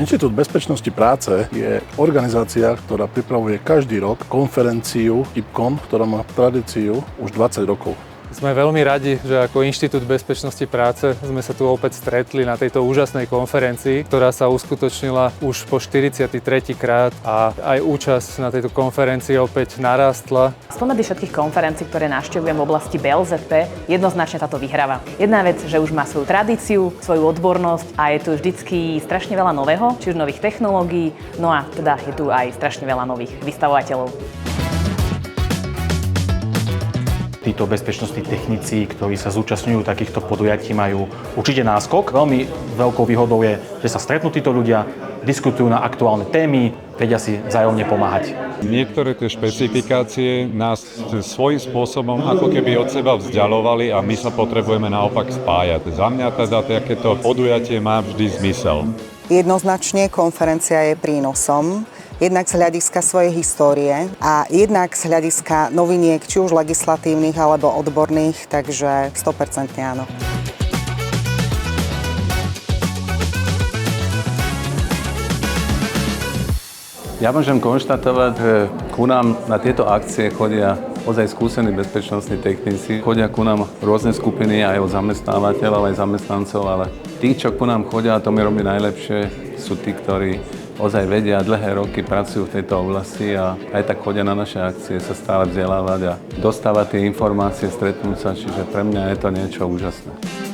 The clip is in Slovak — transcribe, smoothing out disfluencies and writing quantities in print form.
Inštitút bezpečnosti práce je organizácia, ktorá pripravuje každý rok konferenciu IPCON, ktorá má tradíciu už 20 rokov. Sme veľmi radi, že ako Inštitút bezpečnosti práce sme sa tu opäť stretli na tejto úžasnej konferencii, ktorá sa uskutočnila už po 43. krát a aj účasť na tejto konferencii opäť narástla. Spomedzi všetkých konferencií, ktoré navštevujem v oblasti BLZP, jednoznačne táto vyhráva. Jedna vec, že už má svoju tradíciu, svoju odbornosť a je tu vždycky strašne veľa nového, či už nových technológií, no a teda je tu aj strašne veľa nových vystavovateľov. Títo bezpečnostní technici, ktorí sa zúčastňujú takýchto podujatí, majú určite náskok. Veľmi veľkou výhodou je, že sa stretnú títo ľudia, diskutujú na aktuálne témy, vedia si vzájomne pomáhať. Niektoré tie špecifikácie nás svojím spôsobom ako keby od seba vzdialovali a my sa potrebujeme naopak spájať. Za mňa teda takéto podujatie má vždy zmysel. Jednoznačne konferencia je prínosom. Jednak z hľadiska svojej histórie a jednak z hľadiska noviniek, či už legislatívnych alebo odborných, takže 100% áno. Ja môžem konštatovať, že ku nám na tieto akcie chodia ozaj skúsení bezpečnostní technici. Chodia ku nám rôzne skupiny aj od zamestnávateľov, aj zamestnancov, ale tí, čo ku nám chodia, a to mi robí najlepšie, sú tí, ktorí ozaj vedia, dlhé roky pracujú v tejto oblasti a aj tak chodia na naše akcie sa stále vzdelávať a dostávať tie informácie, stretnúť sa, čiže pre mňa je to niečo úžasné.